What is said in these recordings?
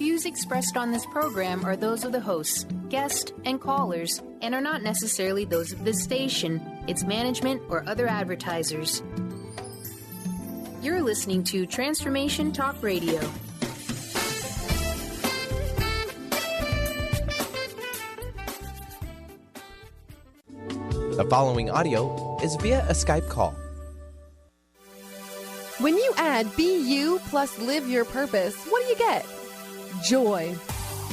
views expressed on this program are those of the hosts, guests, and callers, and are not necessarily those of this station, its management, or other advertisers. You're listening to Transformation Talk Radio. The following audio is via a Skype call. When you add Be You plus Live Your Purpose, what do you get? Joy.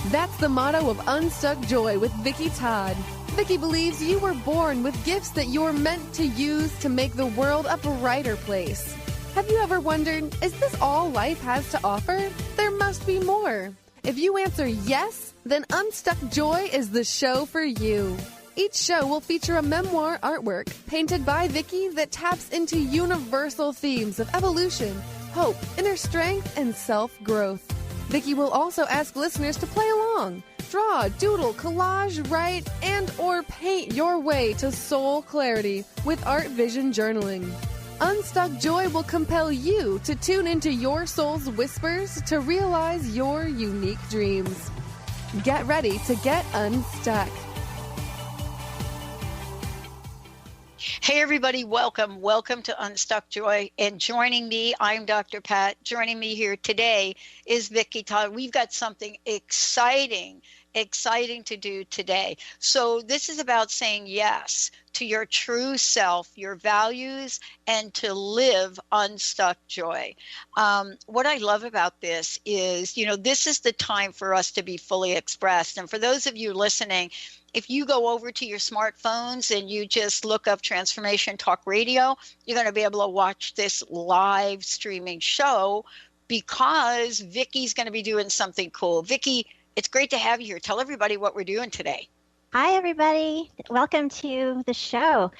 That's the motto of Unstuck Joy with Vicki Todd. Vicki believes you were born with gifts that you're meant to use to make the world a brighter place. Have you ever wondered, is this all life has to offer? There must be more. If you answer yes, then Unstuck Joy is the show for you. Each show will feature a memoir artwork painted by Vicki that taps into universal themes of evolution, hope, inner strength, and self-growth. Vicki will also ask listeners to play along, draw, doodle, collage, write, and or paint your way to soul clarity with Art Vision Journaling. Unstuck Joy will compel you to tune into your soul's whispers to realize your unique dreams. Get ready to get unstuck. Hey, everybody, welcome. Welcome to Unstuck Joy. And joining me, I'm Dr. Pat. Joining me here today is Vicki Todd. We've got something exciting to do today. So this is about saying yes to your true self, your values, and to live unstuck joy. What I love about this is, this is the time for us to be fully expressed. And for those of you listening, if you go over to your smartphones and you just look up Transformation Talk Radio, you're going to be able to watch this live streaming show because Vicki's going to be doing something cool. Vicki, it's great to have you here. Tell everybody what we're doing today. Hi, everybody. Welcome to the show.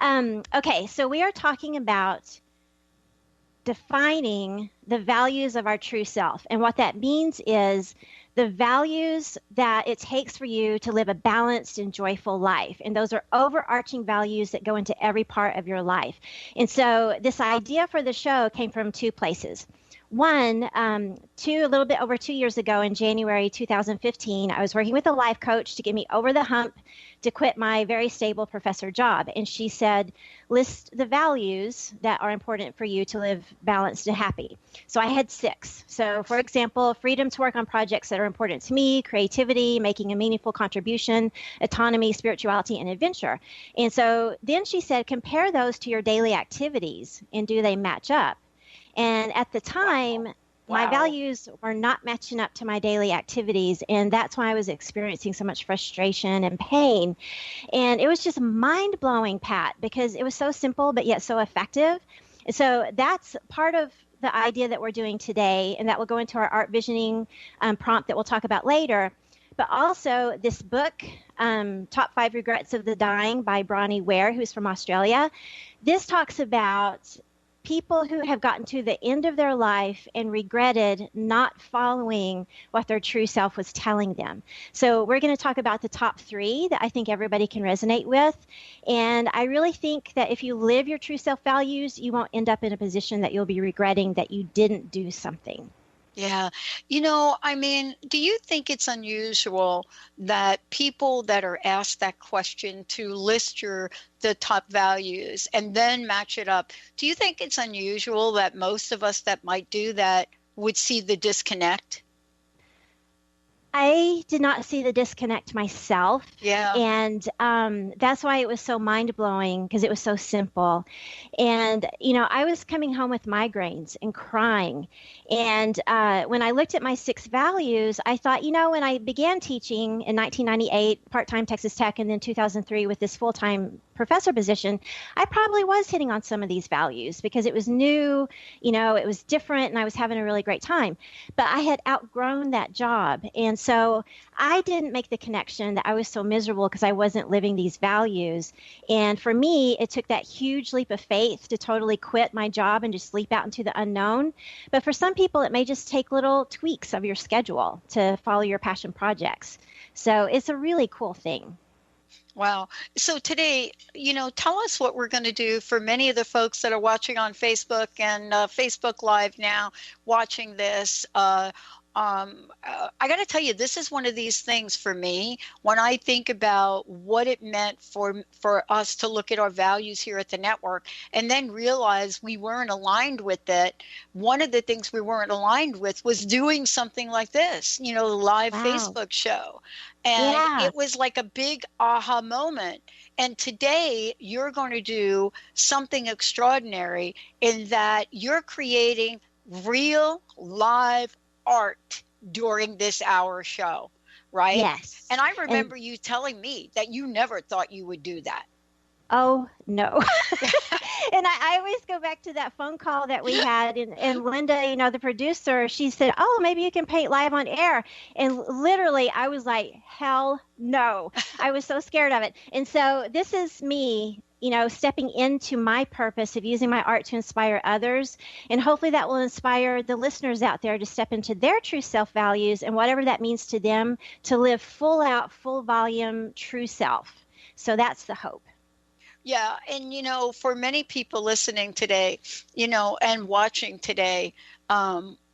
Okay, so we are talking about defining the values of our true self. And what that means is the values that it takes for you to live a balanced and joyful life. And those are overarching values that go into every part of your life. And so this idea for the show came from two places. One, a little bit over 2 years ago in January 2015, I was working with a life coach to get me over the hump to quit my very stable professor job. And she said, list the values that are important for you to live balanced and happy. So I had 6. So for example, freedom to work on projects that are important to me, creativity, making a meaningful contribution, autonomy, spirituality, and adventure. And so then she said, compare those to your daily activities and do they match up? And at the time, my values were not matching up to my daily activities. And that's why I was experiencing so much frustration and pain. And it was just mind-blowing, Pat, because it was so simple, but yet so effective. And so that's part of the idea that we're doing today. And that will go into our art visioning prompt that we'll talk about later. But also this book, Top 5 Regrets of the Dying by Bronnie Ware, who's from Australia. This talks about people who have gotten to the end of their life and regretted not following what their true self was telling them. So we're going to talk about the top 3 that I think everybody can resonate with. And I really think that if you live your true self values, you won't end up in a position that you'll be regretting that you didn't do something. Yeah. Do you think it's unusual that people that are asked that question to list the top values and then match it up, do you think it's unusual that most of us that might do that would see the disconnect? I did not see the disconnect myself. Yeah. And that's why it was so mind-blowing, because it was so simple. And, I was coming home with migraines and crying. And when I looked at my 6 values, I thought, when I began teaching in 1998, part-time Texas Tech, and then 2003 with this full-time professor position, I probably was hitting on some of these values because it was new, it was different, and I was having a really great time. But I had outgrown that job. And so I didn't make the connection that I was so miserable because I wasn't living these values. And for me, it took that huge leap of faith to totally quit my job and just leap out into the unknown. But for some people, it may just take little tweaks of your schedule to follow your passion projects. So it's a really cool thing. Wow. So today, tell us what we're going to do for many of the folks that are watching on Facebook and Facebook Live now, watching this. I got to tell you, this is one of these things for me when I think about what it meant for us to look at our values here at the network and then realize we weren't aligned with it. One of the things we weren't aligned with was doing something like this, the live Facebook show. And it was like a big aha moment. And today you're going to do something extraordinary in that you're creating real live art during this hour show, right? Yes. And I remember you telling me that you never thought you would do that. Oh, no. And I always go back to that phone call that we had. And Linda, the producer, she said, oh, maybe you can paint live on air. And literally, I was like, hell no. I was so scared of it. And so this is me, stepping into my purpose of using my art to inspire others. And hopefully that will inspire the listeners out there to step into their true self values and whatever that means to them, to live full out, full volume, true self. So that's the hope. Yeah. And, for many people listening today, and watching today,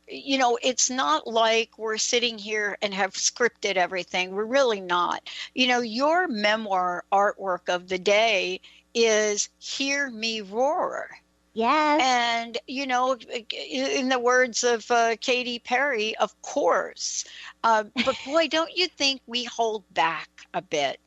it's not like we're sitting here and have scripted everything. We're really not. Your memoir artwork of the day is Hear Me Roar. Yes. And, in the words of Katy Perry, of course. But boy, don't you think we hold back a bit?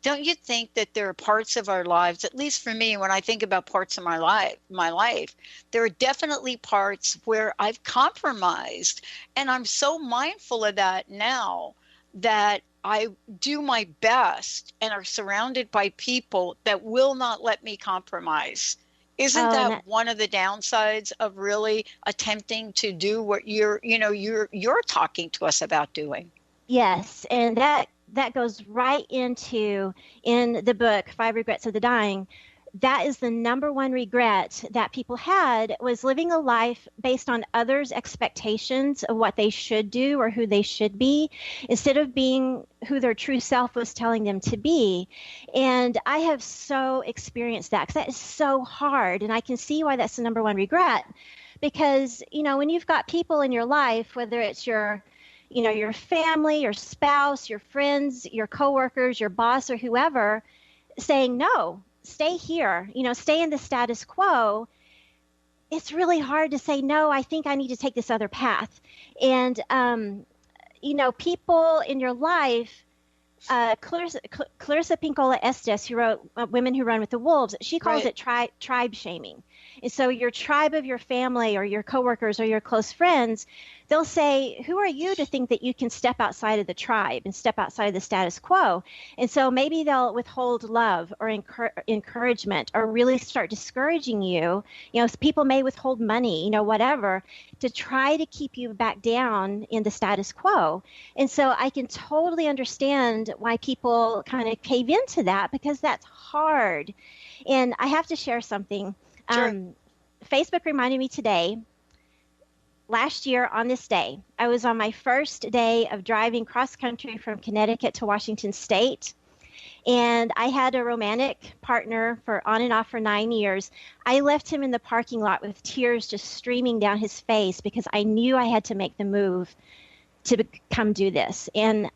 Don't you think that there are parts of our lives, at least for me, when I think about parts of my life, there are definitely parts where I've compromised. And I'm so mindful of that now that I do my best and are surrounded by people that will not let me compromise. Isn't that one of the downsides of really attempting to do what you're talking to us about doing? Yes. And that goes right into, in the book, 5 Regrets of the Dying, that is the number one regret that people had, was living a life based on others' expectations of what they should do or who they should be, instead of being who their true self was telling them to be. And I have so experienced that, because that is so hard. And I can see why that's the number one regret, because, when you've got people in your life, whether it's your family, your spouse, your friends, your coworkers, your boss, or whoever, saying, no, stay here, stay in the status quo, it's really hard to say, no, I think I need to take this other path. And, people in your life, Clarissa Pinkola Estes, who wrote Women Who Run with the Wolves, she calls it tribe shaming. And so your tribe of your family or your coworkers or your close friends, they'll say, who are you to think that you can step outside of the tribe and step outside of the status quo? And so maybe they'll withhold love or encouragement, or really start discouraging you. People may withhold money, whatever, to try to keep you back down in the status quo. And so I can totally understand why people kind of cave into that, because that's hard. And I have to share something. Sure. Facebook reminded me today, last year on this day, I was on my first day of driving cross country from Connecticut to Washington State. And I had a romantic partner for on and off for 9 years. I left him in the parking lot with tears just streaming down his face, because I knew I had to make the move to come do this. And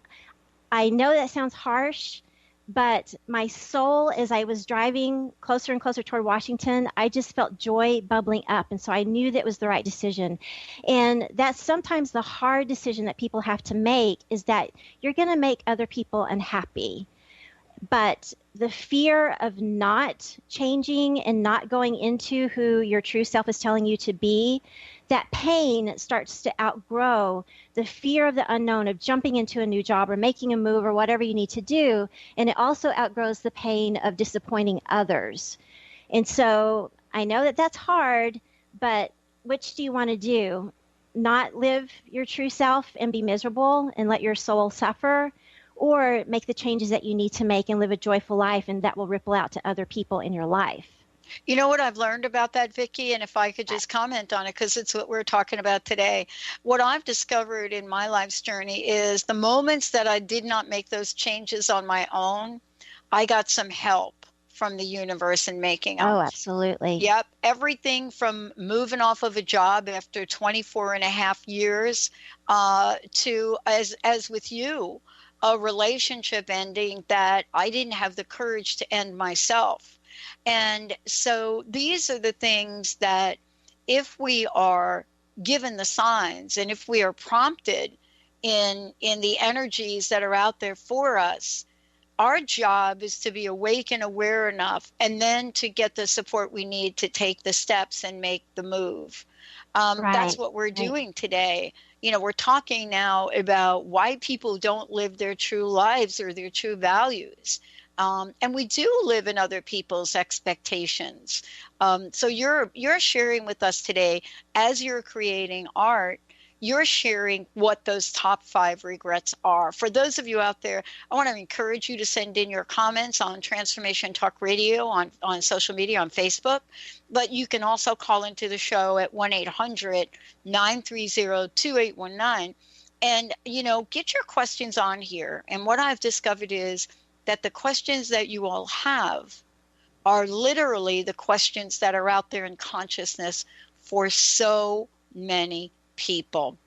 I know that sounds harsh, but my soul, as I was driving closer and closer toward Washington, I just felt joy bubbling up. And so I knew that was the right decision. And that's sometimes the hard decision that people have to make, is that you're going to make other people unhappy. But the fear of not changing and not going into who your true self is telling you to be, that pain starts to outgrow the fear of the unknown, of jumping into a new job or making a move or whatever you need to do. And it also outgrows the pain of disappointing others. And so I know that that's hard, but which do you want to do? Not live your true self and be miserable and let your soul suffer, or make the changes that you need to make and live a joyful life, and that will ripple out to other people in your life. You know what I've learned about that, Vicki? And if I could just comment on it, because it's what we're talking about today. What I've discovered in my life's journey is the moments that I did not make those changes on my own, I got some help from the universe and making Oh, them. absolutely. Yep. Everything from moving off of a job after 24 and a half years to, as with you, a relationship ending that I didn't have the courage to end myself. And so these are the things that if we are given the signs and if we are prompted in the energies that are out there for us, our job is to be awake and aware enough and then to get the support we need to take the steps and make the move. That's what we're doing today. You know, we're talking now about why people don't live their true lives or their true values. And we do live in other people's expectations. So you're sharing with us today, as you're creating art, you're sharing what those top 5 regrets are. For those of you out there, I want to encourage you to send in your comments on Transformation Talk Radio, on social media, on Facebook. But you can also call into the show at 1-800-930-2819. And, you know, get your questions on here. And what I've discovered is that the questions that you all have are literally the questions that are out there in consciousness for so many people.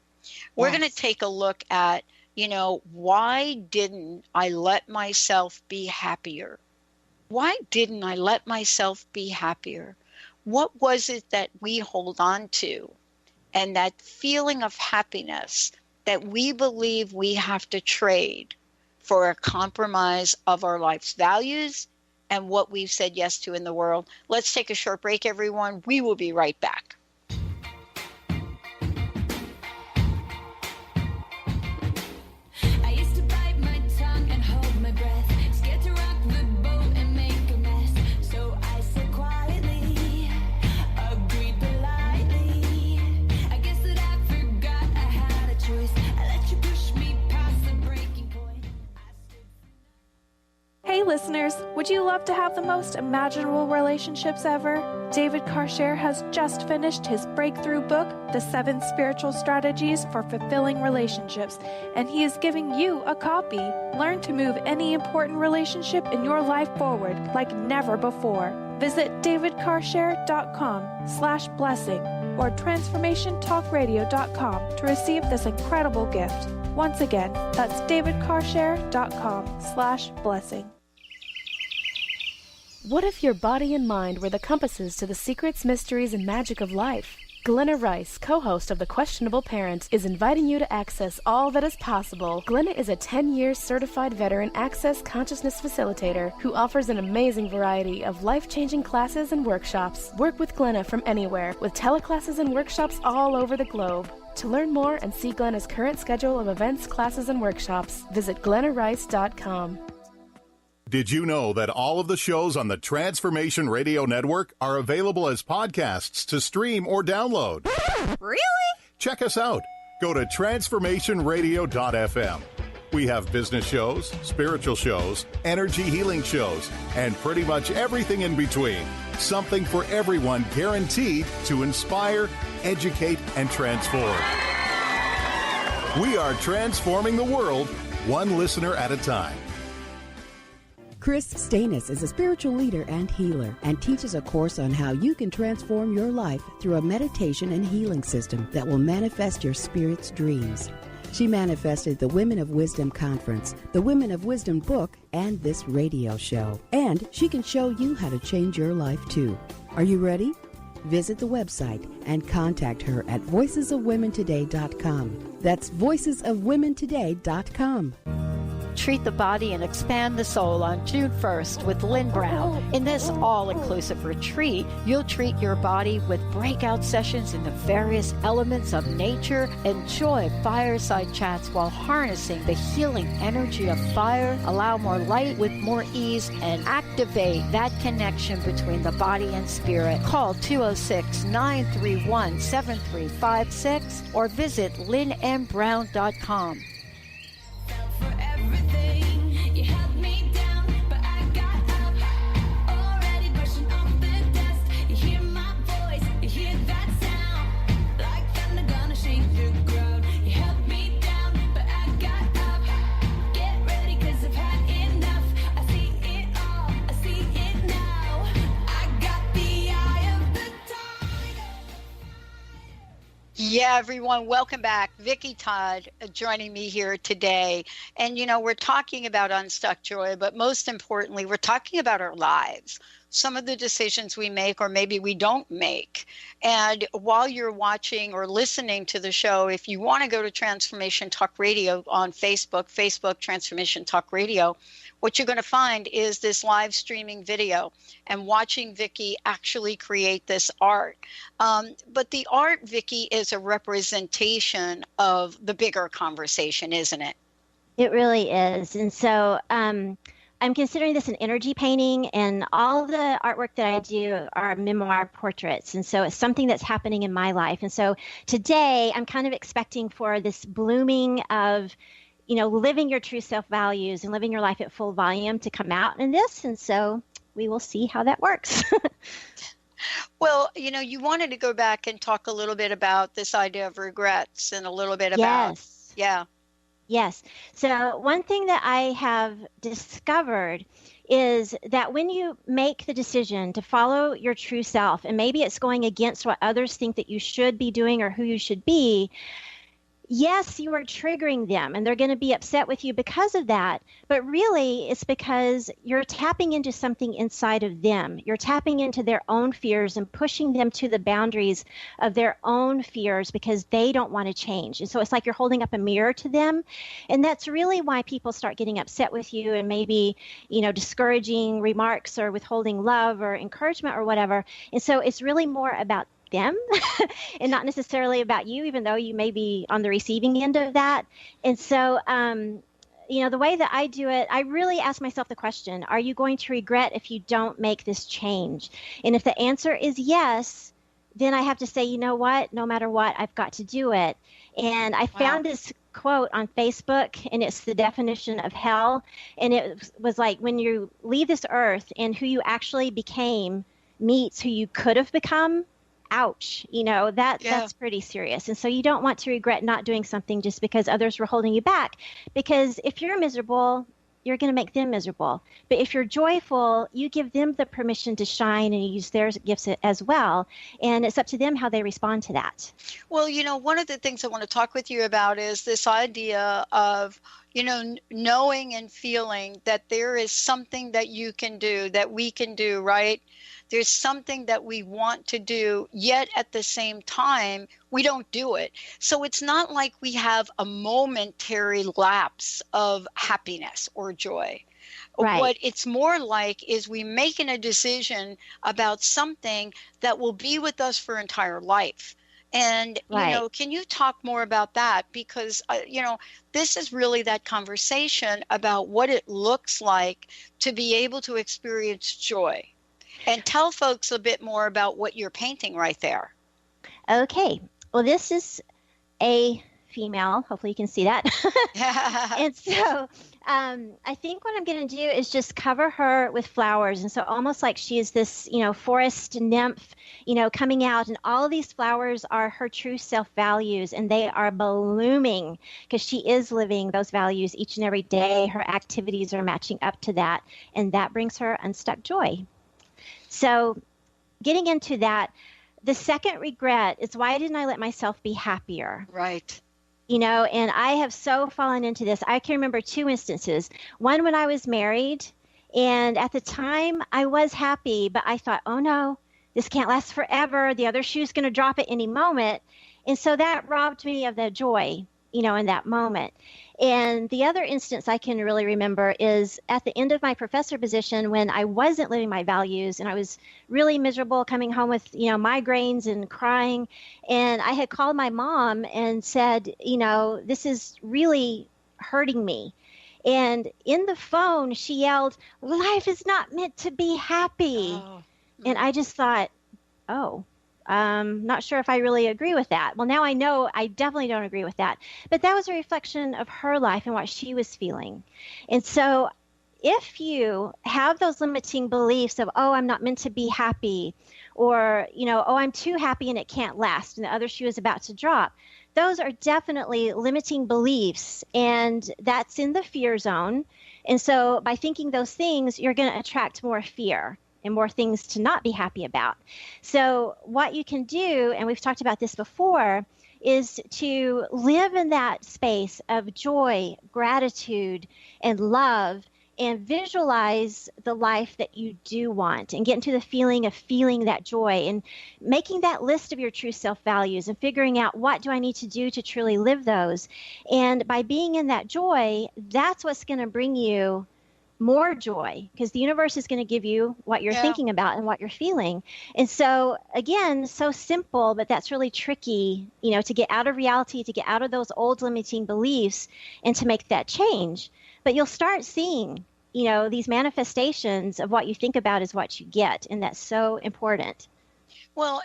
We're going to take a look at, you know, why didn't I let myself be happier? Why didn't I let myself be happier? What was it that we hold on to? And that feeling of happiness that we believe we have to trade for a compromise of our life's values and what we've said yes to in the world. Let's take a short break, everyone. We will be right back. Hey listeners, would you love to have the most imaginable relationships ever? David Carshare has just finished his breakthrough book, The 7 Spiritual Strategies for Fulfilling Relationships, and he is giving you a copy. Learn to move any important relationship in your life forward like never before. Visit davidcarshare.com/blessing or transformationtalkradio.com to receive this incredible gift. Once again, that's davidcarshare.com/blessing. What if your body and mind were the compasses to the secrets, mysteries, and magic of life? Glenna Rice, co-host of The Questionable Parent, is inviting you to access all that is possible. Glenna is a 10-year certified veteran access consciousness facilitator who offers an amazing variety of life-changing classes and workshops. Work with Glenna from anywhere, with teleclasses and workshops all over the globe. To learn more and see Glenna's current schedule of events, classes, and workshops, visit glennarice.com. Did you know that all of the shows on the Transformation Radio Network are available as podcasts to stream or download? Really? Check us out. Go to transformationradio.fm. We have business shows, spiritual shows, energy healing shows, and pretty much everything in between. Something for everyone, guaranteed to inspire, educate, and transform. We are transforming the world, one listener at a time. Chris Stanis is a spiritual leader and healer and teaches a course on how you can transform your life through a meditation and healing system that will manifest your spirit's dreams. She manifested the Women of Wisdom Conference, the Women of Wisdom book, and this radio show. And she can show you how to change your life too. Are you ready? Visit the website and contact her at voicesofwomentoday.com. That's voicesofwomentoday.com. Treat the Body and Expand the Soul on June 1st with Lynn Brown. In this all-inclusive retreat, you'll treat your body with breakout sessions in the various elements of nature. Enjoy fireside chats while harnessing the healing energy of fire. Allow more light with more ease and activate that connection between the body and spirit. Call 206-931-7356 or visit lynnmbrown.com. Yeah, everyone, welcome back. Vicki, Todd joining me here today. And, we're talking about Unstuck Joy, but most importantly, we're talking about our lives, some of the decisions we make or maybe we don't make. And while you're watching or listening to the show, if you want to go to Transformation Talk Radio on Facebook Transformation Talk Radio, what you're going to find is this live streaming video and watching Vicki actually create this art. But the art, Vicki, is a representation of the bigger conversation, isn't it? It really is. And so I'm considering this an energy painting, and all the artwork that I do are memoir portraits. And so it's something that's happening in my life. And so today I'm kind of expecting for this blooming of living your true self values and living your life at full volume to come out in this. And so we will see how that works. Well, you wanted to go back and talk a little bit about this idea of regrets and a little bit about, Yes. So one thing that I have discovered is that when you make the decision to follow your true self, and maybe it's going against what others think that you should be doing or who you should be, yes, you are triggering them and they're going to be upset with you because of that. But really, it's because you're tapping into something inside of them. You're tapping into their own fears and pushing them to the boundaries of their own fears because they don't want to change. And so it's like you're holding up a mirror to them. And that's really why people start getting upset with you and maybe, discouraging remarks or withholding love or encouragement or whatever. And so it's really more about them and not necessarily about you, even though you may be on the receiving end of that. And so, the way that I do it, I really ask myself the question, are you going to regret if you don't make this change? And if the answer is yes, then I have to say, you know what, no matter what, I've got to do it. And I found this quote on Facebook, and it's the definition of hell. And it was like, when you leave this earth and who you actually became meets who you could have become, ouch, that's pretty serious. And so you don't want to regret not doing something just because others were holding you back. Because if you're miserable, you're going to make them miserable. But if you're joyful, you give them the permission to shine and use their gifts as well. And it's up to them how they respond to that. Well, one of the things I want to talk with you about is this idea of, knowing and feeling that there is something that you can do, that we can do, right? There's something that we want to do, yet at the same time, we don't do it. So it's not like we have a momentary lapse of happiness or joy. Right. What it's more like is we making a decision about something that will be with us for entire life. And, can you talk more about that? Because, this is really that conversation about what it looks like to be able to experience joy. And tell folks a bit more about what you're painting right there. Okay. Well, this is a female. Hopefully you can see that. And so I think what I'm going to do is just cover her with flowers. And so almost like she is this, forest nymph, coming out. And all of these flowers are her true self values. And they are blooming because she is living those values each and every day. Her activities are matching up to that. And that brings her unstuck joy. So getting into that, the second regret is, why didn't I let myself be happier? Right. And I have so fallen into this. I can remember two instances. One when I was married, and at the time I was happy, but I thought, oh no, this can't last forever. The other shoe's going to drop at any moment. And so that robbed me of the joy, in that moment. And the other instance I can really remember is at the end of my professor position when I wasn't living my values and I was really miserable, coming home with, migraines and crying. And I had called my mom and said, this is really hurting me. And in the phone, she yelled, life is not meant to be happy. Oh. And I just thought, not sure if I really agree with that. Well, now I know I definitely don't agree with that. But that was a reflection of her life and what she was feeling. And so if you have those limiting beliefs of, I'm not meant to be happy, or, I'm too happy and it can't last, and the other shoe is about to drop, those are definitely limiting beliefs, and that's in the fear zone. And so by thinking those things, you're going to attract more fear and more things to not be happy about. So what you can do, and we've talked about this before, is to live in that space of joy, gratitude, and love, and visualize the life that you do want and get into the feeling of feeling that joy and making that list of your true self values and figuring out what do I need to do to truly live those. And by being in that joy, that's what's going to bring you more joy, because the universe is going to give you what you're thinking about and what you're feeling. And so, again, so simple, but that's really tricky, to get out of reality, to get out of those old limiting beliefs and to make that change. But you'll start seeing, these manifestations of what you think about is what you get. And that's so important. Well,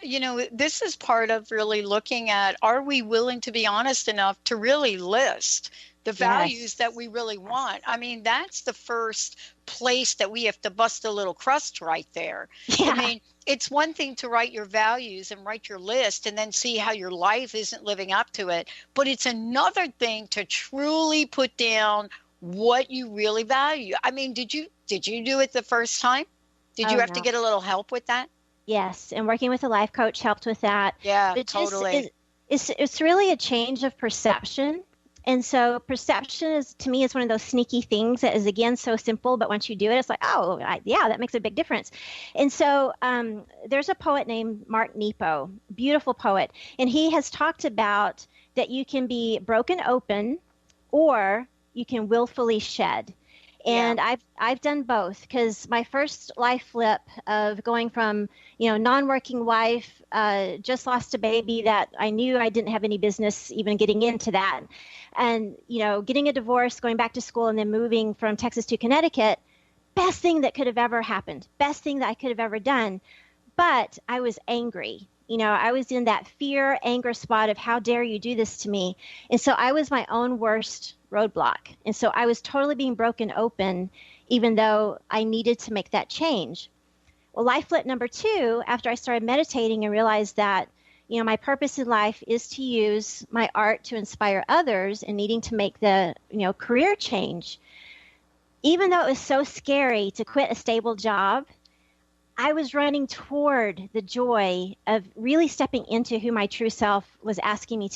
this is part of really looking at, are we willing to be honest enough to really list the values that we really want? I mean, that's the first place that we have to bust a little crust right there. Yeah. I mean, it's one thing to write your values and write your list and then see how your life isn't living up to it. But it's another thing to truly put down what you really value. I mean, did you do it the first time? Did you have to get a little help with that? Yes, and working with a life coach helped with that. Yeah, but totally. It's really a change of perception. And so perception to me is one of those sneaky things that is, again, so simple, but once you do it, it's like, that makes a big difference. And so there's a poet named Mark Nepo, beautiful poet, and he has talked about that you can be broken open or you can willfully shed. And I've done both, because my first life flip of going from, non-working wife, just lost a baby that I knew I didn't have any business even getting into that. And, getting a divorce, going back to school, and then moving from Texas to Connecticut, best thing that could have ever happened, best thing that I could have ever done. But I was angry. I was in that fear, anger spot of how dare you do this to me. And so I was my own worst roadblock. And so I was totally being broken open, even though I needed to make that change. Well, life flip number 2, after I started meditating and realized that, my purpose in life is to use my art to inspire others and needing to make the, career change. Even though it was so scary to quit a stable job, I was running toward the joy of really stepping into who my true self was asking me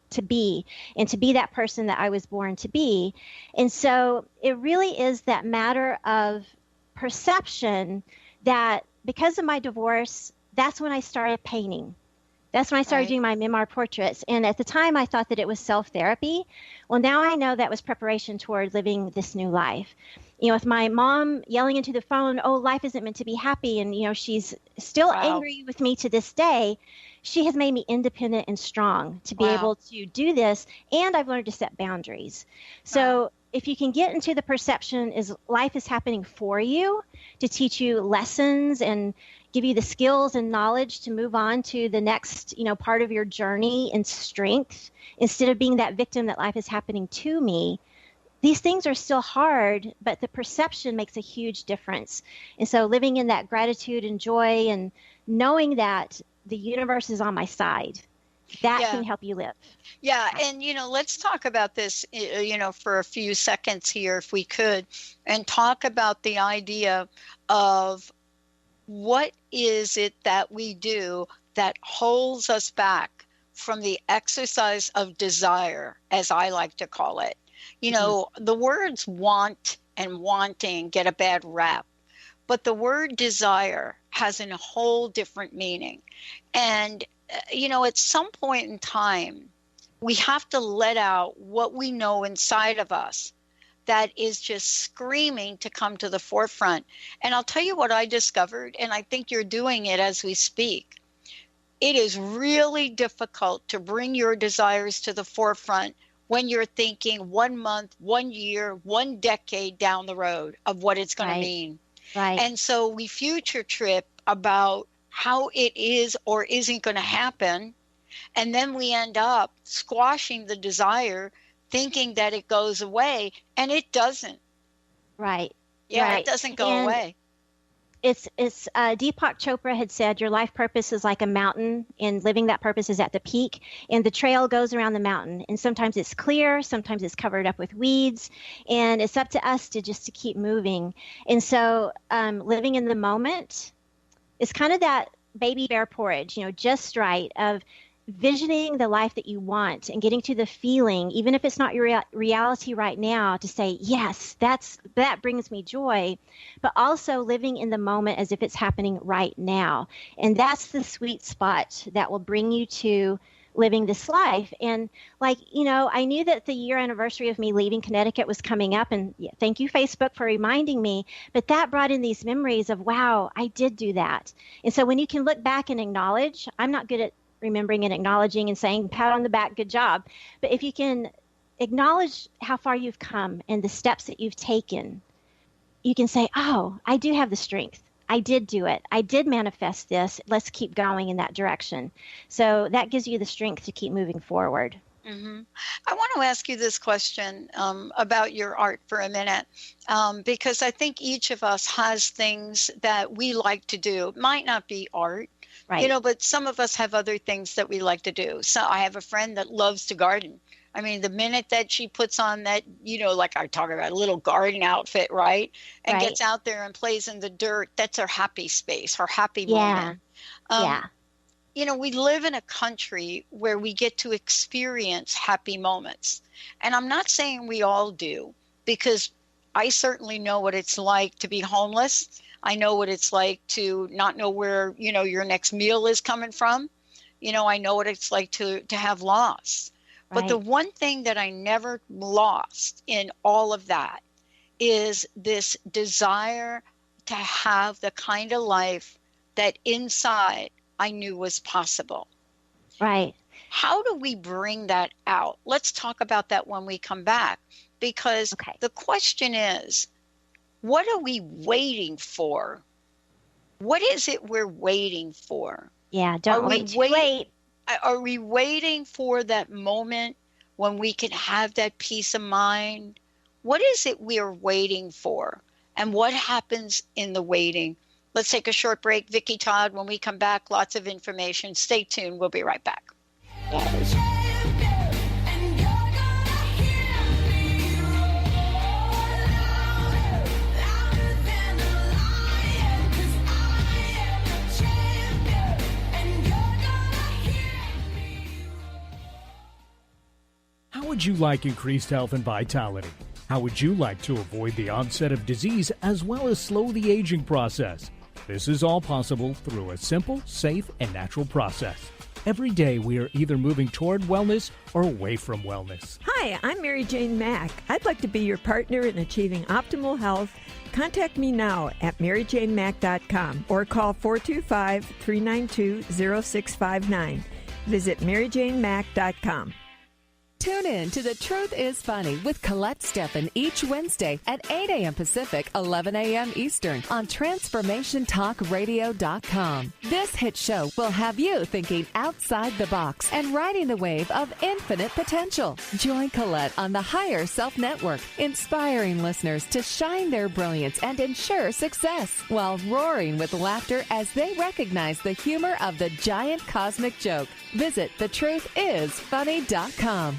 to be, and to be that person that I was born to be. And so it really is that matter of perception that, because of my divorce, that's when I started painting. That's when I started doing my memoir portraits. And at the time, I thought that it was self-therapy. Well, now I know that was preparation toward living this new life. With my mom yelling into the phone, oh, life isn't meant to be happy. And, she's still angry with me to this day. She has made me independent and strong to be able to do this. And I've learned to set boundaries. So if you can get into the perception is life is happening for you to teach you lessons and give you the skills and knowledge to move on to the next, part of your journey and strength, instead of being that victim that life is happening to me. These things are still hard, but the perception makes a huge difference. And so living in that gratitude and joy and knowing that the universe is on my side, that can help you live. Yeah. And, let's talk about this, for a few seconds here, if we could, and talk about the idea of what is it that we do that holds us back from the exercise of desire, as I like to call it. The words want and wanting get a bad rap, but the word desire has a whole different meaning. And, at some point in time, we have to let out what we know inside of us that is just screaming to come to the forefront. And I'll tell you what I discovered, and I think you're doing it as we speak. It is really difficult to bring your desires to the forefront when you're thinking 1 month, 1 year, 1 decade down the road of what it's going to mean. Right. And so we future trip about how it is or isn't going to happen. And then we end up squashing the desire, thinking that it goes away, and it doesn't. Right. Yeah, it doesn't go away. It's Deepak Chopra had said, your life purpose is like a mountain, and living that purpose is at the peak, and the trail goes around the mountain. And sometimes it's clear, sometimes it's covered up with weeds, and it's up to us to keep moving. And so living in the moment is kind of that baby bear porridge, just right, of visioning the life that you want and getting to the feeling, even if it's not your reality right now, to say, yes, that brings me joy, but also living in the moment as if it's happening right now. And that's the sweet spot that will bring you to living this life. And I knew that the year anniversary of me leaving Connecticut was coming up, and thank you, Facebook, for reminding me, but that brought in these memories of, wow, I did do that. And so when you can look back and acknowledge, I'm not good at remembering and acknowledging and saying, pat on the back, good job. But if you can acknowledge how far you've come and the steps that you've taken, you can say, oh, I do have the strength. I did do it. I did manifest this. Let's keep going in that direction. So that gives you the strength to keep moving forward. Mm-hmm. I want to ask you this question about your art for a minute, because I think each of us has things that we like to do. It might not be art, right, but some of us have other things that we like to do. So I have a friend that loves to garden. I mean, the minute that she puts on that, like I talk about, a little garden outfit, right? And gets out there and plays in the dirt, that's her happy space, her happy moment. We live in a country where we get to experience happy moments. And I'm not saying we all do, because I certainly know what it's like to be homeless. I know what it's like to not know where, your next meal is coming from. I know what it's like to have loss. But the one thing that I never lost in all of that is this desire to have the kind of life that inside I knew was possible. Right. How do we bring that out? Let's talk about that when we come back, because the question is, what are we waiting for? What is it we're waiting for? Yeah, don't wait too late. Are we waiting for that moment when we can have that peace of mind? What is it we are waiting for? And what happens in the waiting? Let's take a short break. Vicki, Todd, when we come back, lots of information. Stay tuned. We'll be right back. How would you like increased health and vitality? How would you like to avoid the onset of disease as well as slow the aging process? This is all possible through a simple, safe, and natural process. Every day we are either moving toward wellness or away from wellness. Hi, I'm Mary Jane Mack. I'd like to be your partner in achieving optimal health. Contact me now at maryjanemack.com or call 425-392-0659. Visit maryjanemack.com. Tune in to The Truth is Funny with Colette Steffen each Wednesday at 8 a.m. Pacific, 11 a.m. Eastern on TransformationTalkRadio.com. This hit show will have you thinking outside the box and riding the wave of infinite potential. Join Colette on the Higher Self Network, inspiring listeners to shine their brilliance and ensure success while roaring with laughter as they recognize the humor of the giant cosmic joke. Visit thetruthисfunny.com.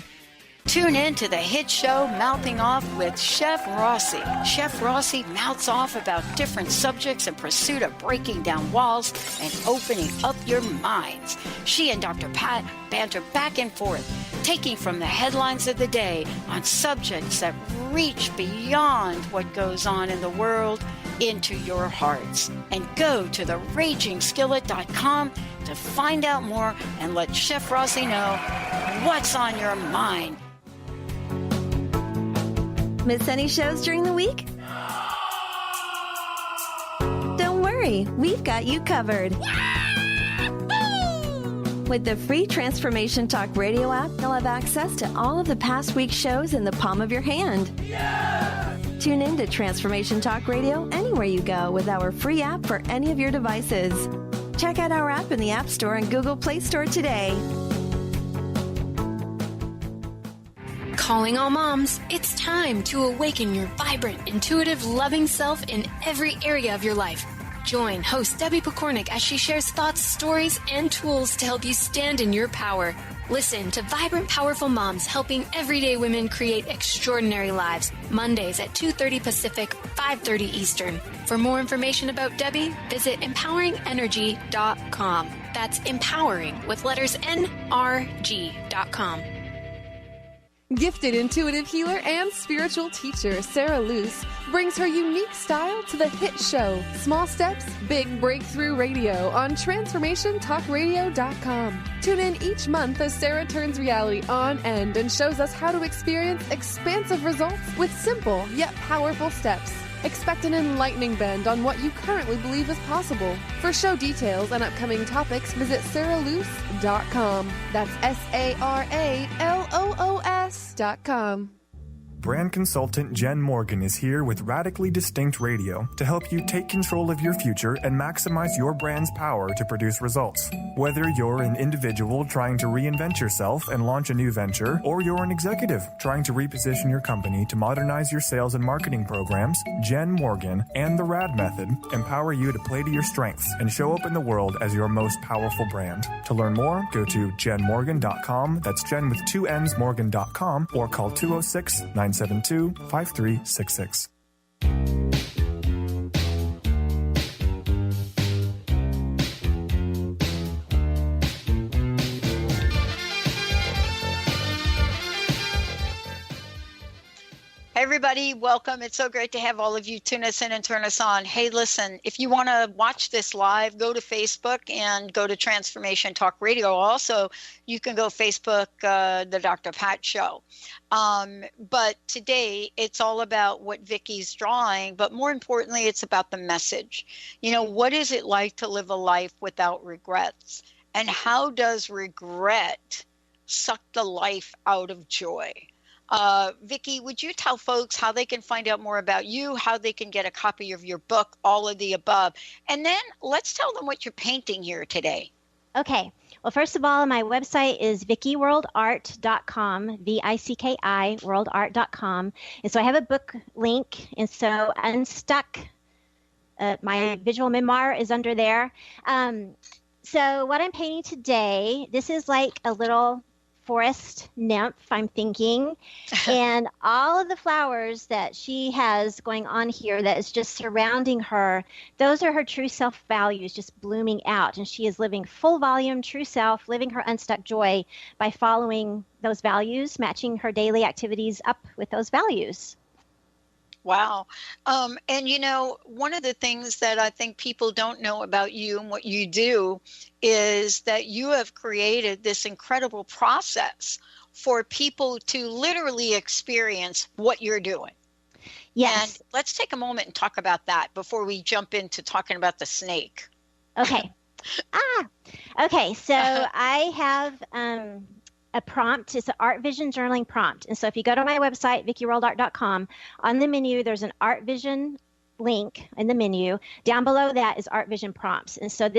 Tune in to the hit show Mouthing Off with Chef Rossi. Chef Rossi mouths off about different subjects in pursuit of breaking down walls and opening up your minds. She and Dr. Pat banter back and forth, taking from the headlines of the day on subjects that reach beyond what goes on in the world into your hearts. And go to theragingskillet.com to find out more and let Chef Rossi know what's on your mind. Miss any shows during the week? Don't worry, we've got you covered. With the free Transformation Talk Radio app, you'll have access to all of the past week's shows in the palm of your hand. Tune in to Transformation Talk Radio anywhere you go with our free app for any of your devices. Check out our app in the App Store and Google Play Store today. Calling all moms, it's time to awaken your vibrant, intuitive, loving self in every area of your life. Join host Debbie Pokornik as she shares thoughts, stories, and tools to help you stand in your power. Listen to Vibrant, Powerful Moms helping everyday women create extraordinary lives. Mondays at 2:30 Pacific, 5:30 Eastern. For more information about Debbie, visit empoweringenergy.com. That's empowering with letters NRG.com. Gifted intuitive healer and spiritual teacher Sarah Luce brings her unique style to the hit show Small Steps, Big Breakthrough Radio on TransformationTalkRadio.com. Tune in each month as Sarah turns reality on end and shows us how to experience expansive results with simple yet powerful steps. Expect an enlightening bend on what you currently believe is possible. For show details and upcoming topics, visit sarahluce.com. That's SARALOOS.com. Brand consultant Jen Morgan is here with Radically Distinct Radio to help you take control of your future and maximize your brand's power to produce results. Whether you're an individual trying to reinvent yourself and launch a new venture, or you're an executive trying to reposition your company to modernize your sales and marketing programs, Jen Morgan and the RAD method empower you to play to your strengths and show up in the world as your most powerful brand. To learn more, go to jenmorgan.com. That's Jen with 2 N's Morgan.com, or call 206-972-5366. Hey everybody, welcome. It's so great to have all of you tune us in and turn us on. Hey, listen, if you want to watch this live, go to Facebook and go to Transformation Talk Radio. Also, you can go Facebook, the Dr. Pat Show. But today, it's all about what Vicki's drawing, but more importantly, it's about the message. You know, what is it like to live a life without regrets? And how does regret suck the life out of joy? Vicki, would you tell folks how they can find out more about you, how they can get a copy of your book, all of the above? And then let's tell them what you're painting here today. Okay. Well, first of all, my website is vickiworldart.com, VICKI, worldart.com. And so I have a book link. And so Unstuck, my visual memoir is under there. So what I'm painting today, this is like a little forest nymph, I'm thinking, and all of the flowers that she has going on here that is just surrounding her, those are her true self values just blooming out, and she is living full volume true self, living her unstuck joy by following those values, matching her daily activities up with those values. Wow. And you know, one of the things that I think people don't know about you and what you do is that you have created this incredible process for people to literally experience what you're doing. Yes. And let's take a moment and talk about that before we jump into talking about the snake. Okay. Okay. So I have a prompt. It's an Art Vision journaling prompt. And so if you go to my website, vickiworldart.com, on the menu, there's an Art Vision link in the menu. Down below that is Art Vision prompts. And so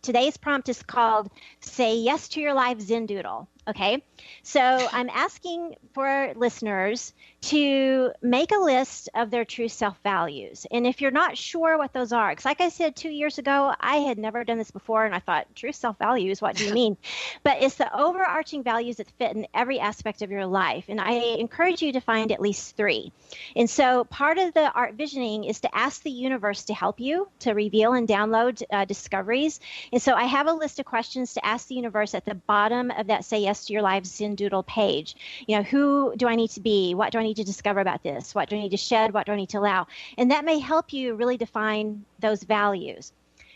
today's prompt is called Say Yes to Your Life Zen Doodle. Okay. So I'm asking for listeners to make a list of their true self values. And if you're not sure what those are, because like I said, 2 years ago, I had never done this before. And I thought, true self values, what do you mean? But it's the overarching values that fit in every aspect of your life. And I encourage you to find at least 3. And so part of the art visioning is to ask the universe to help you to reveal and download discoveries. And so I have a list of questions to ask the universe at the bottom of that Say Yes to Your Life Zen Doodle page. You know, who do I need to be? What do I need to discover about this? What do I need to shed? What do I need to allow? And that may help you really define those values.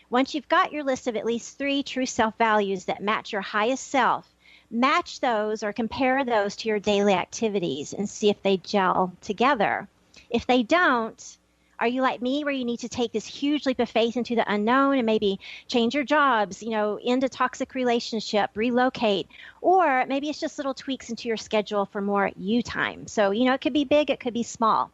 Once you've got your list of at least 3 true self values that match your highest self, match those or compare those to your daily activities and see if they gel together. If they don't, are you like me where you need to take this huge leap of faith into the unknown and maybe change your jobs, you know, end a toxic relationship, relocate, or maybe it's just little tweaks into your schedule for more you time. So, you know, it could be big, it could be small.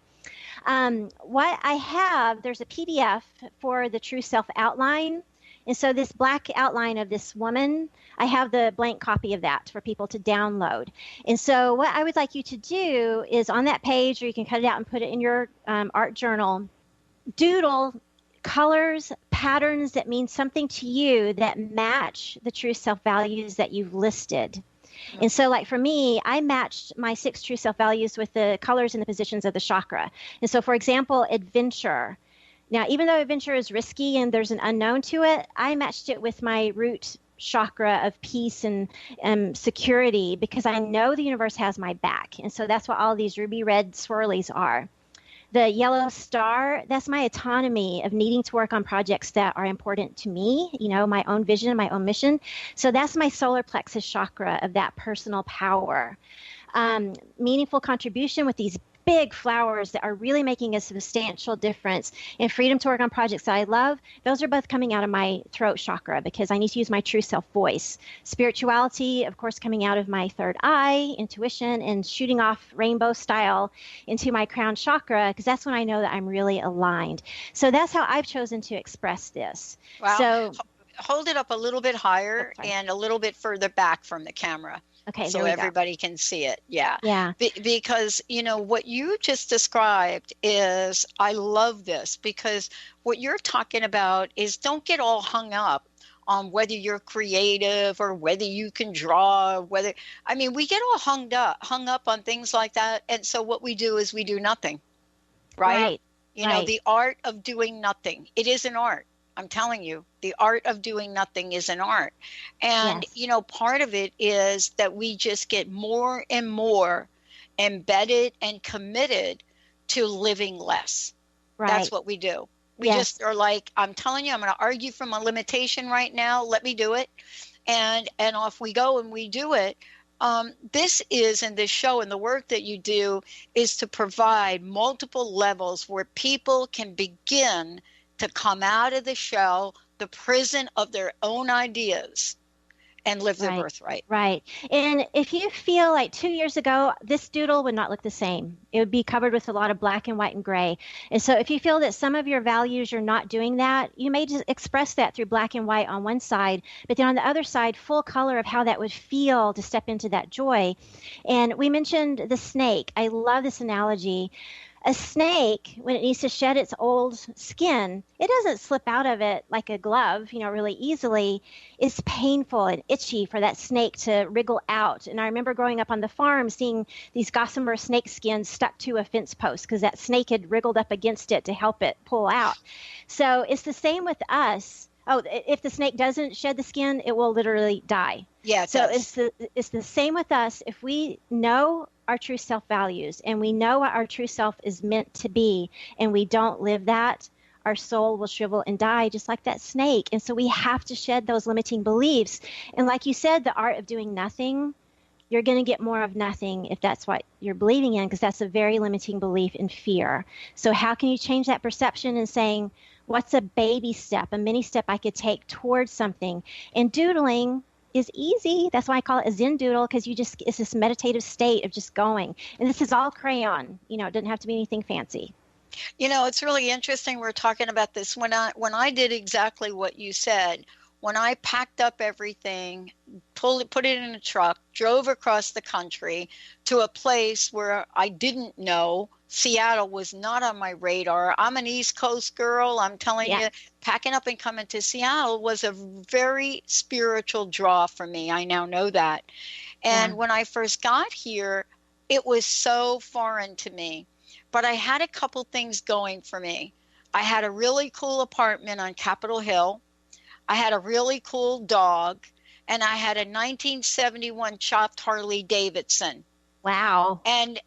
What I have, there's a PDF for the true self outline. And so this black outline of this woman, I have the blank copy of that for people to download. And so what I would like you to do is on that page, or you can cut it out and put it in your art journal, doodle colors, patterns that mean something to you that match the true self values that you've listed. And so, like for me, I matched my 6 true self values with the colors and the positions of the chakra. And so, for example, adventure. Now, even though adventure is risky and there's an unknown to it, I matched it with my root chakra of peace and security, because I know the universe has my back. And so that's what all these ruby red swirlies are. The yellow star, that's my autonomy of needing to work on projects that are important to me, you know, my own vision, my own mission. So that's my solar plexus chakra of that personal power. Meaningful contribution with these big flowers that are really making a substantial difference, and freedom to work on projects that I love. Those are both coming out of my throat chakra, because I need to use my true self voice. Spirituality, of course, coming out of my third eye, intuition, and shooting off rainbow style into my crown chakra, because that's when I know that I'm really aligned. So that's how I've chosen to express this. Wow. So hold it up a little bit higher and a little bit further back from the camera. Okay, so everybody can see it. Yeah. Yeah. Because, you know, what you just described is, I love this, because what you're talking about is, don't get all hung up on whether you're creative or whether you can draw, we get all hung up on things like that. And so what we do is we do nothing, right? You know, the art of doing nothing. It is an art. I'm telling you, the art of doing nothing is an art. And, you know, part of it is that we just get more and more embedded and committed to living less. Right. That's what we do. We just are like, I'm telling you, I'm going to argue from a limitation right now. Let me do it. And off we go and we do it. This is, in this show and the work that you do, is to provide multiple levels where people can begin to come out of the shell, the prison of their own ideas, and live their birthright. Right. And if you feel like 2 years ago, this doodle would not look the same. It would be covered with a lot of black and white and gray. And so if you feel that some of your values, you're not doing that, you may just express that through black and white on one side, but then on the other side, full color of how that would feel to step into that joy. And we mentioned the snake. I love this analogy. A snake, when it needs to shed its old skin, it doesn't slip out of it like a glove, you know, really easily. It's painful and itchy for that snake to wriggle out. And I remember growing up on the farm seeing these gossamer snake skins stuck to a fence post because that snake had wriggled up against it to help it pull out. So it's the same with us. Oh, if the snake doesn't shed the skin, it will literally die. Yeah. So it's the same with us. If we know our true self values and we know what our true self is meant to be, and we don't live that, our soul will shrivel and die just like that snake. And so we have to shed those limiting beliefs. And like you said, the art of doing nothing, you're going to get more of nothing if that's what you're believing in, because that's a very limiting belief and fear. So how can you change that perception and saying, what's a baby step, a mini step I could take towards something? And doodling is easy. That's why I call it a Zen doodle, because it's this meditative state of just going. And this is all crayon. You know, it doesn't have to be anything fancy. You know, it's really interesting we're talking about this. When I did exactly what you said, when I packed up everything, put it in a truck, drove across the country to a place where I didn't know. Seattle was not on my radar. I'm an East Coast girl. I'm telling you, packing up and coming to Seattle was a very spiritual draw for me. I now know that. And when I first got here, it was so foreign to me. But I had a couple things going for me. I had a really cool apartment on Capitol Hill. I had a really cool dog. And I had a 1971 chopped Harley Davidson. Wow. And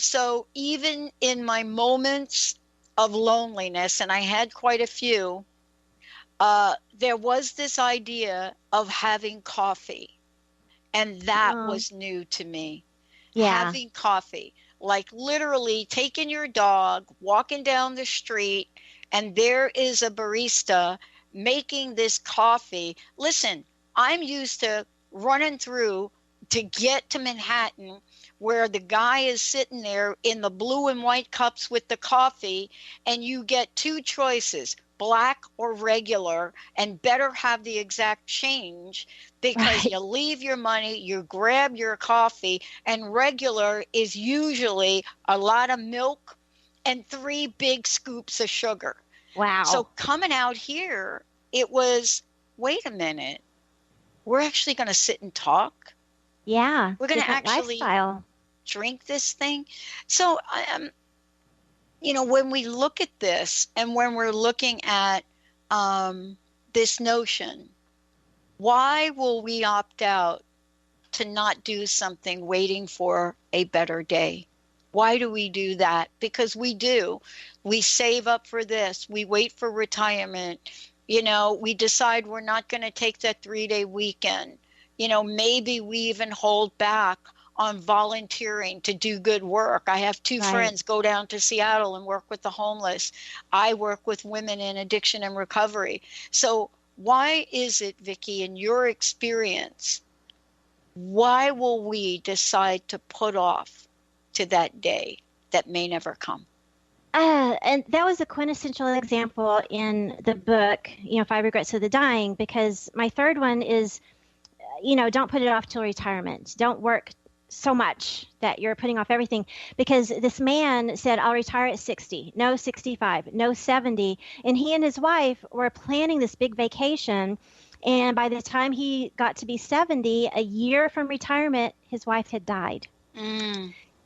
so even in my moments of loneliness, and I had quite a few, there was this idea of having coffee. And that was new to me. Yeah. Having coffee, like literally taking your dog, walking down the street, and there is a barista making this coffee. Listen, I'm used to running through to get to Manhattan, where the guy is sitting there in the blue and white cups with the coffee, and you get two choices, black or regular, and better have the exact change, because you leave your money, you grab your coffee, and regular is usually a lot of milk and 3 big scoops of sugar. Wow. So coming out here, it was, wait a minute. we're actually going to sit and talk. Yeah. We're going to actually drink this thing. So, when we look at this and when we're looking at this notion, why will we opt out to not do something waiting for a better day? Why do we do that? Because we do. We save up for this. We wait for retirement. We decide we're not going to take that 3-day weekend. Maybe we even hold back on volunteering to do good work. I have two friends go down to Seattle and work with the homeless. I work with women in addiction and recovery. So why is it, Vicki, in your experience, why will we decide to put off to that day that may never come? And that was a quintessential example in the book, 5 Regrets of the Dying, because my third one is, don't put it off till retirement. Don't work so much that you're putting off everything, because this man said, I'll retire at 60, no 65, no 70. And he and his wife were planning this big vacation. And by the time he got to be 70, a year from retirement, his wife had died.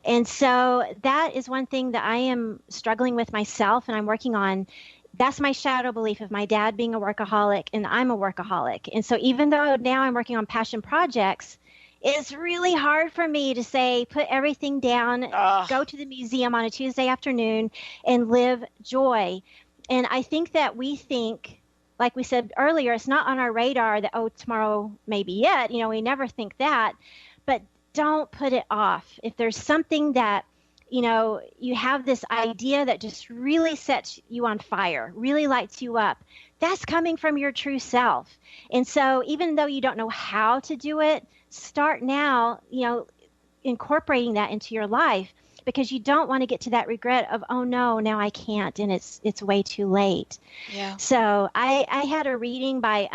And so that is one thing that I am struggling with myself, and I'm working on. That's my shadow belief of my dad being a workaholic, and I'm a workaholic. And so even though now I'm working on passion projects, it's really hard for me to say, put everything down, go to the museum on a Tuesday afternoon and live joy. And I think that we think, like we said earlier, it's not on our radar that, tomorrow may be it. We never think that. But don't put it off. If there's something that, you have this idea that just really sets you on fire, really lights you up, that's coming from your true self. And so even though you don't know how to do it, start now, incorporating that into your life, because you don't want to get to that regret of, oh no, now I can't, and it's way too late. Yeah. So I had a reading by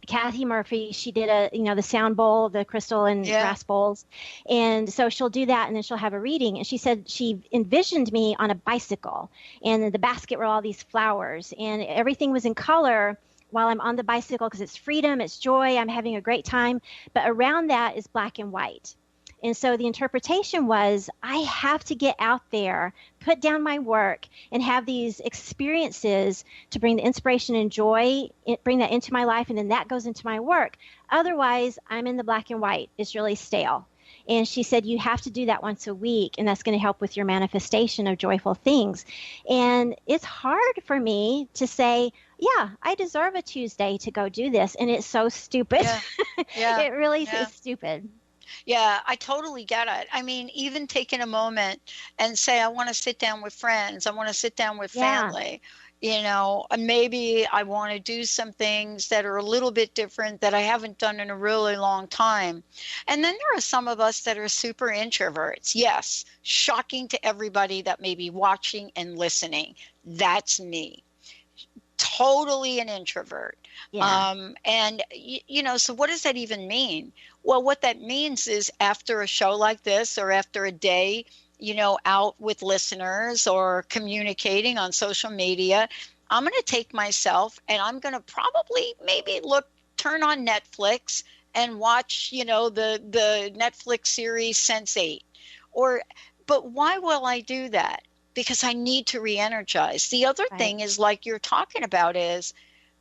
Kathy Murphy. She did the sound bowl, the crystal and brass bowls. And so she'll do that, and then she'll have a reading. And she said she envisioned me on a bicycle, and the basket were all these flowers, and everything was in color while I'm on the bicycle, because it's freedom, it's joy, I'm having a great time. But around that is black and white. And so the interpretation was, I have to get out there, put down my work, and have these experiences to bring the inspiration and joy, bring that into my life, and then that goes into my work. Otherwise, I'm in the black and white. It's really stale. And she said, you have to do that once a week, and that's going to help with your manifestation of joyful things. And it's hard for me to say, yeah, I deserve a Tuesday to go do this. And it's so stupid. Yeah. It really is stupid. Yeah, I totally get it. I mean, even taking a moment and say, I want to sit down with friends, I want to sit down with family, and maybe I want to do some things that are a little bit different that I haven't done in a really long time. And then there are some of us that are super introverts. Yes, shocking to everybody that may be watching and listening. That's me. Totally an introvert. Yeah. So what does that even mean? Well, what that means is after a show like this, or after a day, out with listeners or communicating on social media, I'm going to take myself and I'm going to probably maybe turn on Netflix and watch, the Netflix series Sense8. But why will I do that? Because I need to re-energize. The other thing is, like you're talking about, is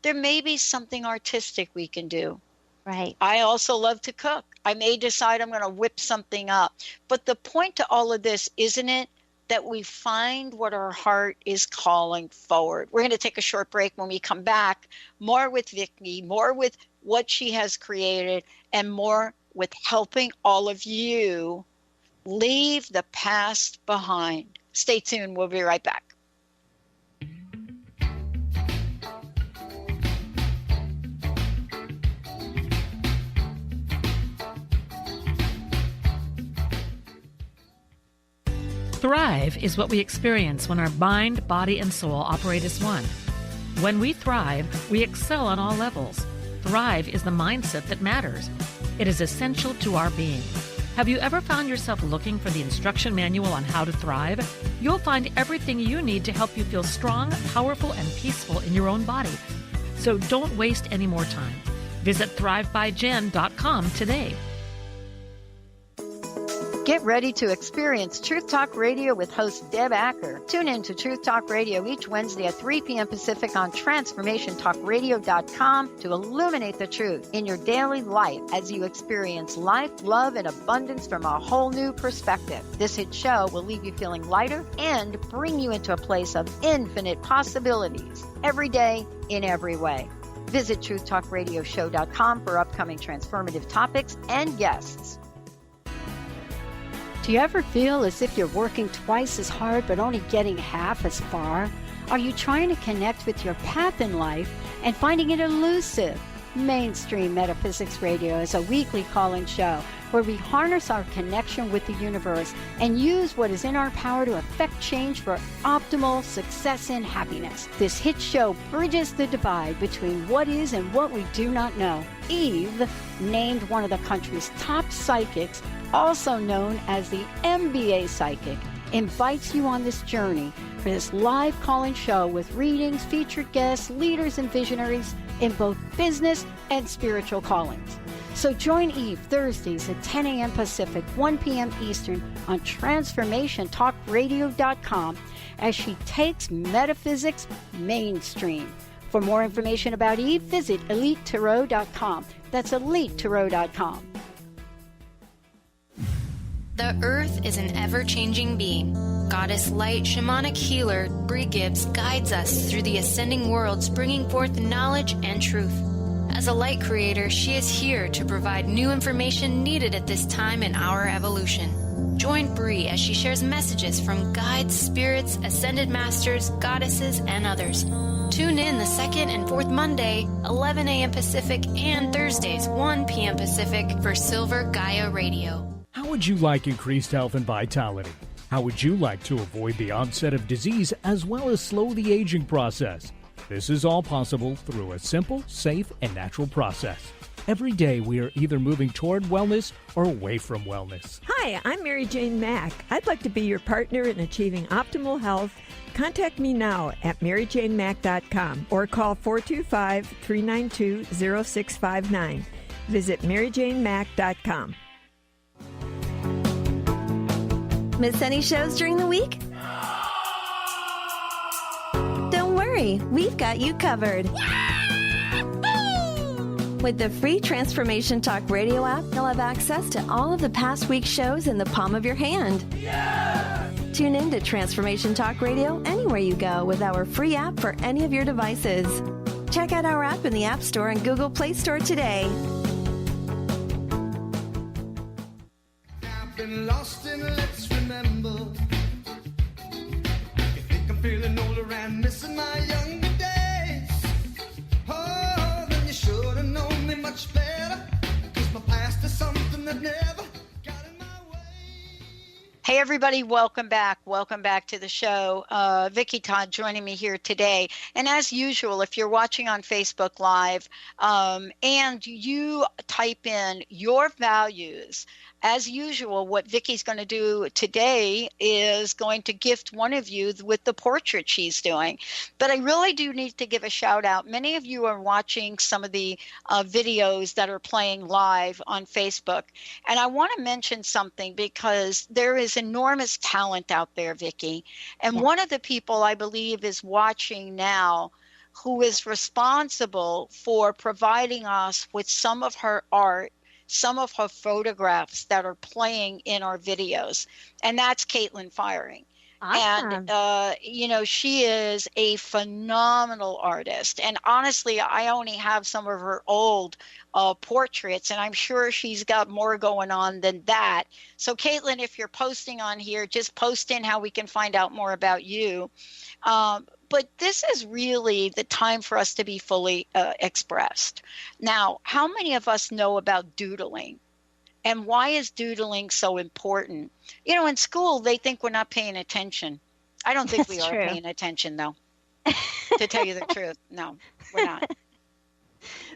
there may be something artistic we can do. Right. I also love to cook. I may decide I'm going to whip something up. But the point to all of this, isn't it, that we find what our heart is calling forward? We're going to take a short break. When we come back, more with Vicki, more with what she has created, and more with helping all of you leave the past behind. Stay tuned. We'll be right back. Thrive is what we experience when our mind, body, and soul operate as one. When we thrive, we excel on all levels. Thrive is the mindset that matters. It is essential to our being. Have you ever found yourself looking for the instruction manual on how to thrive? You'll find everything you need to help you feel strong, powerful, and peaceful in your own body. So don't waste any more time. Visit thrivebyjen.com today. Get ready to experience Truth Talk Radio with host Deb Acker. Tune in to Truth Talk Radio each Wednesday at 3 p.m. Pacific on TransformationTalkRadio.com to illuminate the truth in your daily life as you experience life, love, and abundance from a whole new perspective. This hit show will leave you feeling lighter and bring you into a place of infinite possibilities every day in every way. Visit TruthTalkRadioshow.com for upcoming transformative topics and guests. Do you ever feel as if you're working twice as hard but only getting half as far? Are you trying to connect with your path in life and finding it elusive? Mainstream Metaphysics Radio is a weekly call-in show where we harness our connection with the universe and use what is in our power to affect change for optimal success and happiness. This hit show bridges the divide between what is and what we do not know. Eve, named one of the country's top psychics, also known as the MBA Psychic, invites you on this journey for this live call-in show with readings, featured guests, leaders, and visionaries in both business and spiritual callings. So join Eve Thursdays at 10 a.m. Pacific, 1 p.m. Eastern on TransformationTalkRadio.com as she takes metaphysics mainstream. For more information about Eve, visit EliteTarot.com. That's EliteTarot.com. The Earth is an ever-changing being. Goddess Light Shamanic Healer Bree Gibbs guides us through the ascending worlds, bringing forth knowledge and truth. As a light creator, she is here to provide new information needed at this time in our evolution. Join Bree as she shares messages from guides, spirits, ascended masters, goddesses, and others. Tune in the second and fourth Monday, 11 a.m. Pacific, and Thursdays, 1 p.m. Pacific for Silver Gaia Radio. How would you like increased health and vitality? How would you like to avoid the onset of disease as well as slow the aging process? This is all possible through a simple, safe, and natural process. Every day we are either moving toward wellness or away from wellness. Hi, I'm Mary Jane Mack. I'd like to be your partner in achieving optimal health. Contact me now at maryjanemack.com or call 425-392-0659. Visit maryjanemack.com. Miss any shows during the week? Don't worry, we've got you covered. With the free Transformation Talk Radio app, you'll have access to all of the past week's shows in the palm of your hand. Tune in to Transformation Talk Radio anywhere you go with our free app for any of your devices. Check out our app in the App Store and Google Play Store today. I've been lost in Let's Remember. You think I'm feeling older and missing my younger days? Oh, then you should have known me much better. 'Cause my past is something that never got in my way. Hey, everybody, welcome back. Welcome back to the show. Vicki, Todd joining me here today. And as usual, if you're watching on Facebook Live and you type in your values, as usual, what Vicki's going to do today is going to gift one of you with the portrait she's doing. But I really do need to give a shout out. Many of you are watching some of the videos that are playing live on Facebook. And I want to mention something because there is enormous talent out there, Vicki. And one of the people I believe is watching now who is responsible for providing us with some of her art, some of her photographs that are playing in our videos, and that's Caitlin Firing. Awesome. And, she is a phenomenal artist. And honestly, I only have some of her old portraits, and I'm sure she's got more going on than that. So, Caitlin, if you're posting on here, just post in how we can find out more about you. But this is really the time for us to be fully expressed. Now, how many of us know about doodling? And why is doodling so important? You know, in school, they think we're not paying attention. I don't think we are paying attention, though, to tell you the truth. No, we're not.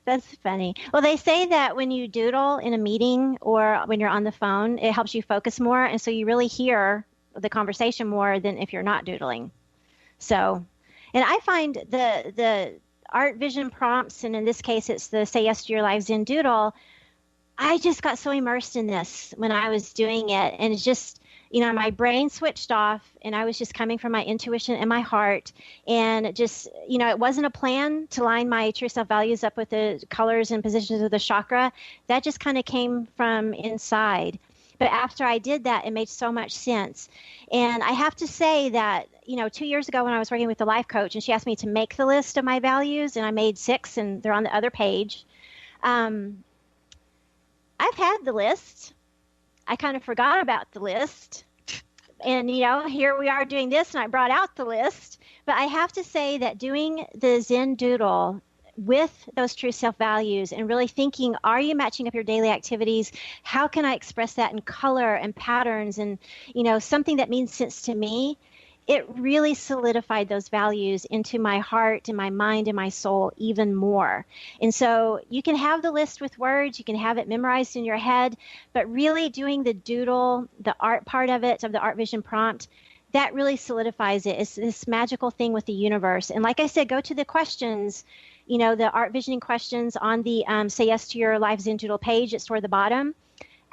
That's funny. Well, they say that when you doodle in a meeting or when you're on the phone, it helps you focus more. And so you really hear the conversation more than if you're not doodling. So, and I find the art vision prompts, and in this case, it's the Say Yes to Your Life Zen Doodle, I just got so immersed in this when I was doing it. And it's just, my brain switched off, and I was just coming from my intuition and my heart. And just, it wasn't a plan to line my true self values up with the colors and positions of the chakra. That just kind of came from inside. But after I did that, it made so much sense. And I have to say that, 2 years ago when I was working with the life coach, and she asked me to make the list of my values, and I made 6, and they're on the other page. I've had the list. I kind of forgot about the list. And, here we are doing this, and I brought out the list. But I have to say that doing the Zen Doodle with those true self values and really thinking, are you matching up your daily activities? How can I express that in color and patterns and, something that means sense to me? It really solidified those values into my heart and my mind and my soul even more. And so you can have the list with words, you can have it memorized in your head, but really doing the doodle, the art part of it, of the art vision prompt, that really solidifies it. It's this magical thing with the universe. And like I said, go to the questions, the art visioning questions on the Say Yes to Your Life Zen Doodle page. It's toward the bottom.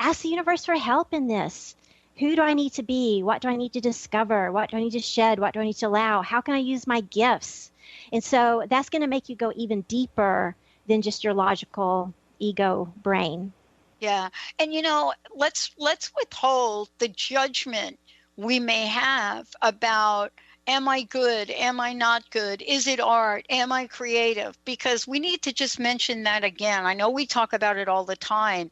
Ask the universe for help in this. Who do I need to be? What do I need to discover? What do I need to shed? What do I need to allow? How can I use my gifts? And so that's going to make you go even deeper than just your logical ego brain. Yeah. And, let's withhold the judgment we may have about, am I good? Am I not good? Is it art? Am I creative? Because we need to just mention that again. I know we talk about it all the time.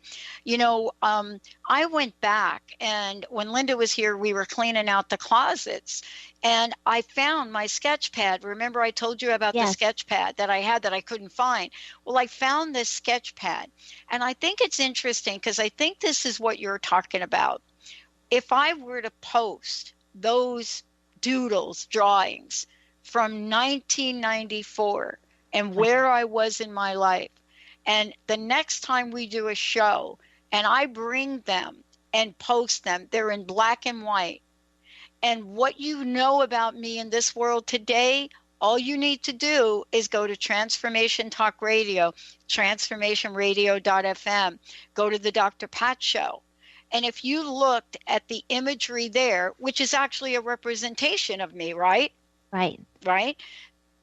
I went back, and when Linda was here, we were cleaning out the closets, and I found my sketch pad. Remember I told you about the sketch pad that I had that I couldn't find? Well, I found this sketch pad, and I think it's interesting because I think this is what you're talking about. If I were to post those doodles, drawings from 1994 and where I was in my life, and the next time we do a show and I bring them and post them, they're in black and white. And what you know about me in this world today, all you need to do is go to Transformation Talk Radio, transformationradio.fm, go to the Dr. Pat Show. And if you looked at the imagery there, which is actually a representation of me, right? Right. Right?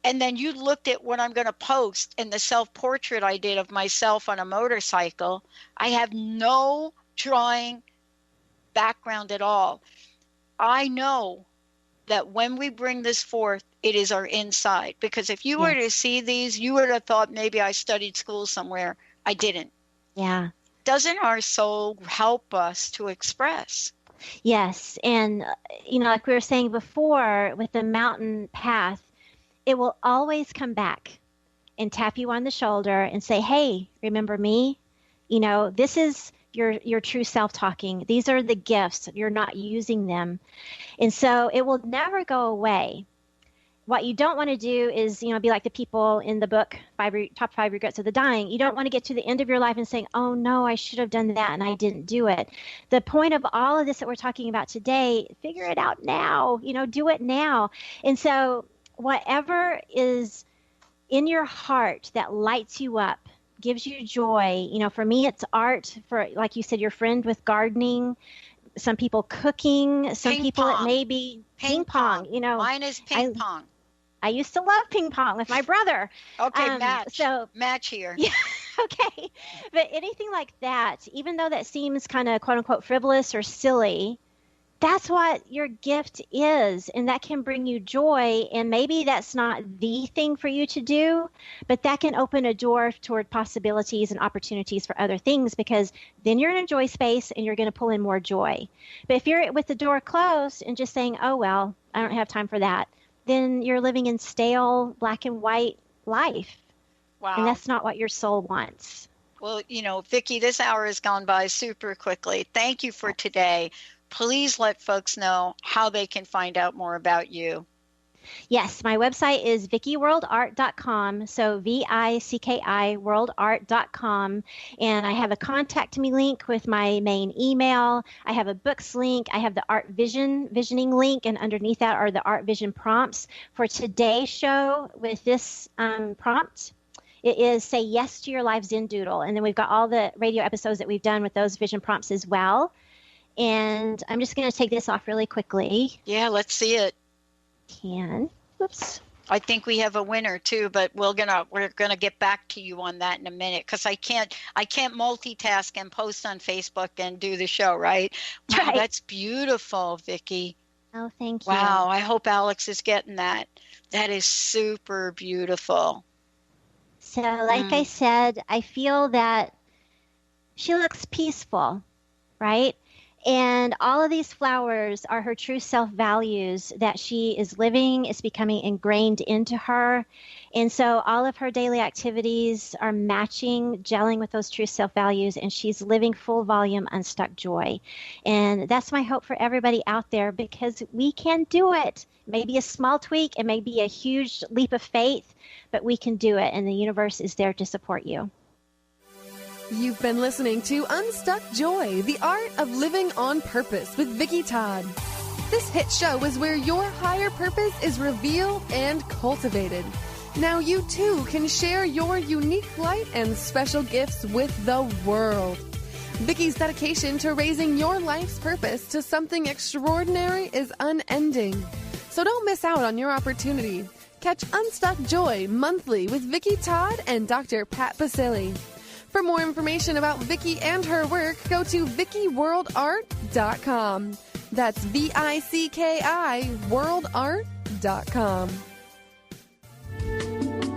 And then you looked at what I'm going to post in the self-portrait I did of myself on a motorcycle. I have no drawing background at all. I know that when we bring this forth, it is our inside. Because if you were to see these, you would have thought maybe I studied school somewhere. I didn't. Yeah. Doesn't our soul help us to express? Yes. And, like we were saying before, with the mountain path, it will always come back and tap you on the shoulder and say, hey, remember me? This is your true self talking. These are the gifts. You're not using them. And so it will never go away. What you don't want to do is, be like the people in the book, Top 5 Regrets of the Dying. You don't want to get to the end of your life and saying, oh, no, I should have done that and I didn't do it. The point of all of this that we're talking about today, figure it out now, do it now. And so whatever is in your heart that lights you up, gives you joy, for me, it's art. For, like you said, your friend with gardening, some people cooking, some people it may be ping pong. Mine is ping pong. I used to love ping pong with my brother. Okay, match here. Yeah, okay. But anything like that, even though that seems kind of quote unquote frivolous or silly, that's what your gift is. And that can bring you joy. And maybe that's not the thing for you to do, but that can open a door toward possibilities and opportunities for other things, because then you're in a joy space and you're going to pull in more joy. But if you're with the door closed and just saying, oh, well, I don't have time for that, then you're living in stale black and white life. Wow. And that's not what your soul wants. Well, Vicki, this hour has gone by super quickly. Thank you for today. Please let folks know how they can find out more about you. Yes, my website is vickiworldart.com, so VICKI worldart.com, and I have a contact me link with my main email. I have a books link. I have the visioning link, and underneath that are the Art Vision prompts. For today's show with this prompt, it is Say Yes to Your Life Zen Doodle, and then we've got all the radio episodes that we've done with those vision prompts as well. And I'm just going to take this off really quickly. Yeah, let's see it. Whoops. I think we have a winner too, but we're gonna get back to you on that in a minute, because I can't multitask and post on Facebook and do the show, right? Wow, right. That's beautiful, Vicki. Oh, thank you. Wow, I hope Alex is getting that. That is super beautiful. So, like I said, I feel that she looks peaceful, right? And all of these flowers are her true self values that she is living. It's becoming ingrained into her. And so all of her daily activities are gelling with those true self values, and she's living full volume, unstuck joy. And that's my hope for everybody out there, because we can do it. Maybe a small tweak, it may be a huge leap of faith, but we can do it. And the universe is there to support you. You've been listening to Unstuck Joy, the art of living on purpose with Vicki Todd. This hit show is where your higher purpose is revealed and cultivated. Now you too can share your unique light and special gifts with the world. Vicki's dedication to raising your life's purpose to something extraordinary is unending. So don't miss out on your opportunity. Catch Unstuck Joy monthly with Vicki Todd and Dr. Pat Basile. For more information about Vicki and her work, go to vickiworldart.com. That's VICKI worldart.com.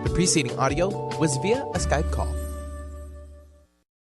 The preceding audio was via a Skype call.